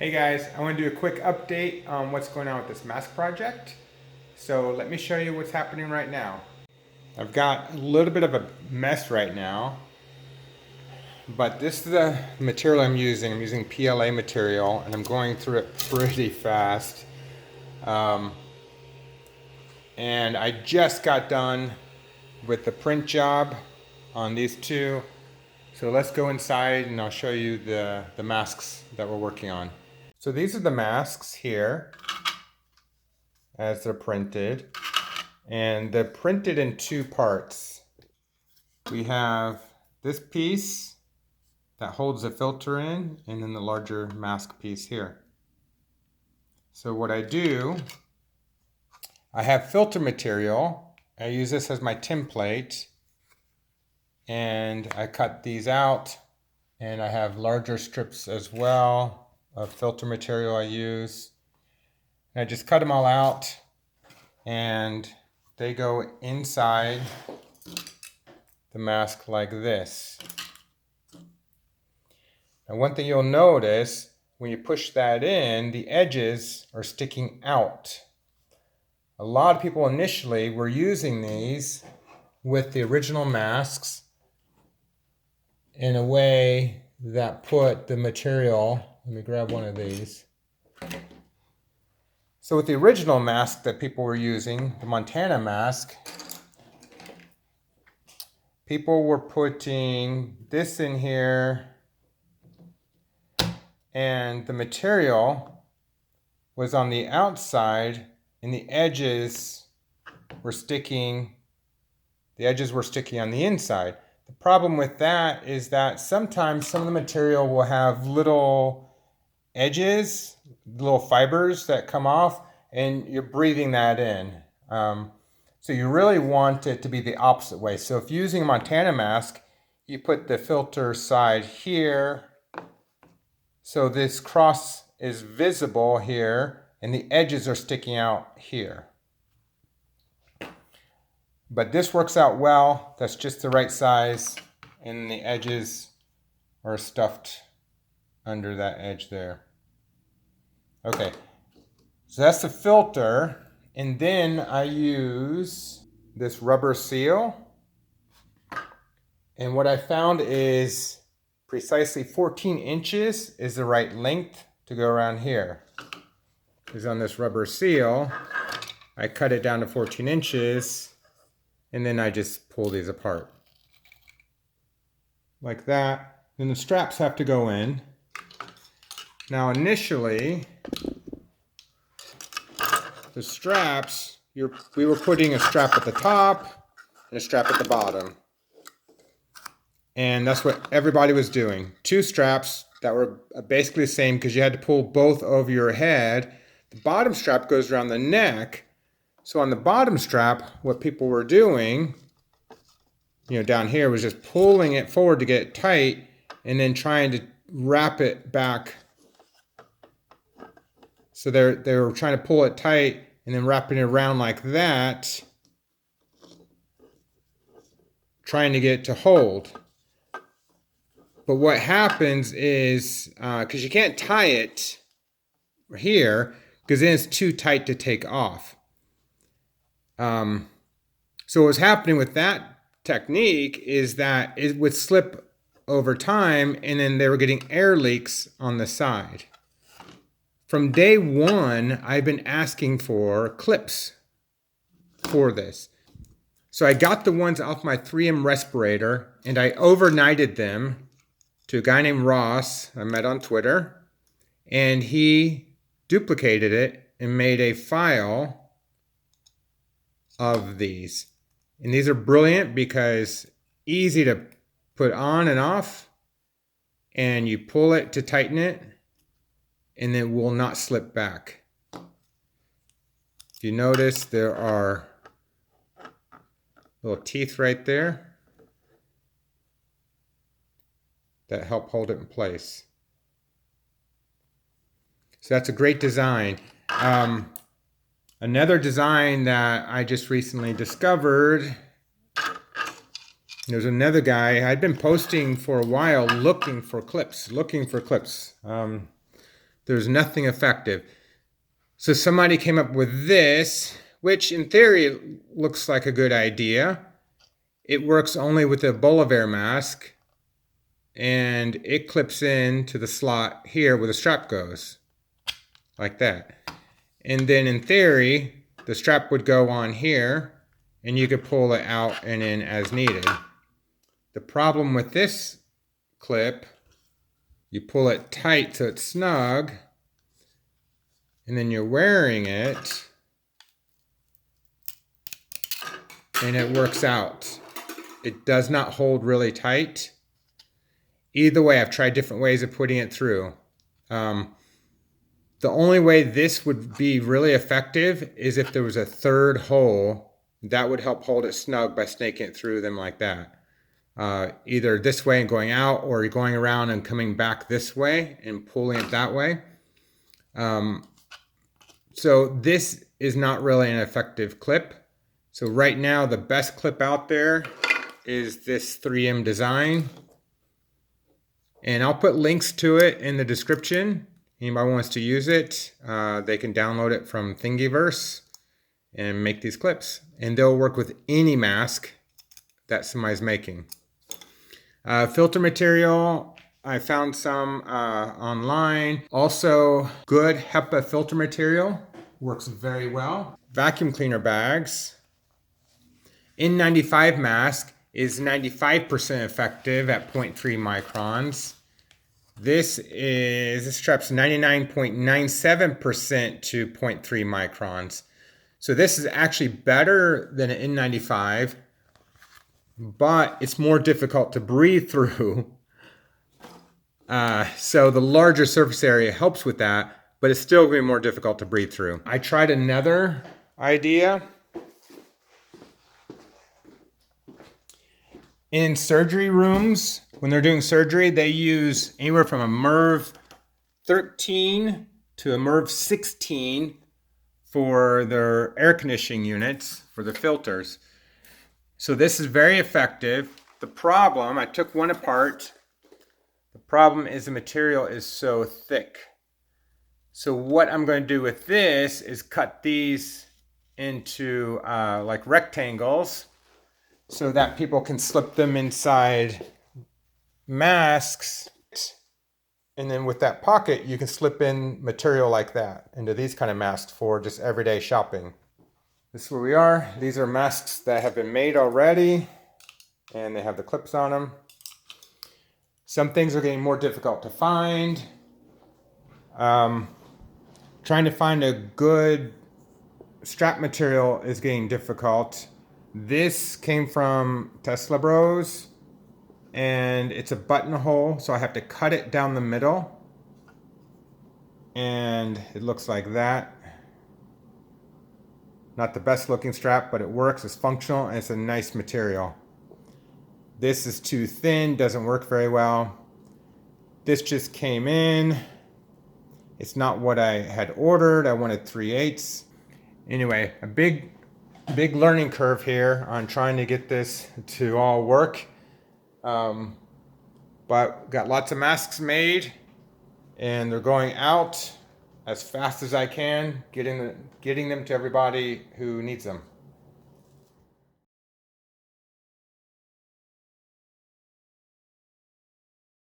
Hey guys, I want to do a quick update on what's going on with this mask project. So let me show you what's happening right now. I've got a little bit of a mess right now, but this is the material I'm using. I'm using PLA material and I'm going through it pretty fast. Um, and I just got done with the print job on these two. So let's go inside and I'll show you the masks that we're working on. So these are the masks here as they're printed. And they're printed in two parts. We have this piece that holds the filter in, and then the larger mask piece here. So what I do, I have filter material. I use this as my template, and I cut these out, and I have larger strips as well of filter material I use. And I just cut them all out, and they go inside the mask like this. And one thing you'll notice, when you push that in, the edges are sticking out. A lot of people initially were using these with the original masks in a way that put the material, let me grab one of these. So with the original mask that people were using, the Montana mask, people were putting this in here, and the material was on the outside and the edges were sticking on the inside. The problem with that is that sometimes some of the material will have little edges, little fibers that come off, and you're breathing that in. So you really want it to be the opposite way. So if you're using a Montana mask, you put the filter side here, so this cross is visible here, and the edges are sticking out here. But this works out well. That's just the right size, and the edges are stuffed under that edge there. Okay, so that's the filter, and then I use this rubber seal. And what I found is precisely 14 inches is the right length to go around here. Because on this rubber seal, I cut it down to 14 inches, and then I just pull these apart. Like that. Then the straps have to go in. Now initially, the straps, we were putting a strap at the top and a strap at the bottom. And that's what everybody was doing. Two straps that were basically the same because you had to pull both over your head. The bottom strap goes around the neck. So on the bottom strap, what people were doing, down here was just pulling it forward to get it tight and then trying to wrap it back. So they were trying to pull it tight and then wrapping it around like that, trying to get it to hold. But what happens is, because you can't tie it here, because then it's too tight to take off. So what was happening with that technique is that it would slip over time, and then they were getting air leaks on the side. From day one, I've been asking for clips for this. So I got the ones off my 3M respirator, and I overnighted them to a guy named Ross I met on Twitter, and he duplicated it and made a file of these. And these are brilliant because easy to put on and off, and you pull it to tighten it, and it will not slip back. If you notice, there are little teeth right there that help hold it in place. So that's a great design. Another design that I just recently discovered, there's another guy, I'd been posting for a while looking for clips. There's nothing effective. So somebody came up with this, which in theory looks like a good idea. It works only with a Bolivar mask, and it clips in to the slot here where the strap goes, like that. And then in theory, the strap would go on here, and you could pull it out and in as needed. The problem with this clip, you pull it tight so it's snug, and then you're wearing it, and it works out. It does not hold really tight. Either way, I've tried different ways of putting it through. The only way this would be really effective is if there was a third hole. That would help hold it snug by snaking it through them like that. Either this way and going out, or you're going around and coming back this way and pulling it that way. So this is not really an effective clip. So right now, the best clip out there is this 3M design. And I'll put links to it in the description. Anybody wants to use it, they can download it from Thingiverse and make these clips. And they'll work with any mask that somebody's making. Filter material, I found some online. Also, good HEPA filter material, works very well. Vacuum cleaner bags. N95 mask is 95% effective at 0.3 microns. This strap's 99.97% to 0.3 microns. So this is actually better than an N95, but it's more difficult to breathe through. So the larger surface area helps with that, but it's still going to be more difficult to breathe through. I tried another idea. In surgery rooms, when they're doing surgery, they use anywhere from a MERV 13 to a MERV 16 for their air conditioning units, for the filters. So this is very effective. The problem, I took one apart. The problem is the material is so thick. So what I'm going to do with this is cut these into like rectangles, so that people can slip them inside masks. And then with that pocket, you can slip in material like that into these kind of masks for just everyday shopping. This is where we are. These are masks that have been made already, and they have the clips on them. Some things are getting more difficult to find. Trying to find a good strap material is getting difficult. This came from Tesla Bros, and it's a buttonhole, so I have to cut it down the middle, and it looks like that. Not the best looking strap, but it works, it's functional, and it's a nice material. This is too thin, doesn't work very well. This just came in. It's not what I had ordered. I wanted 3/8. Anyway, a big learning curve here on trying to get this to all work. But got lots of masks made, and they're going out as fast as I can, getting them to everybody who needs them.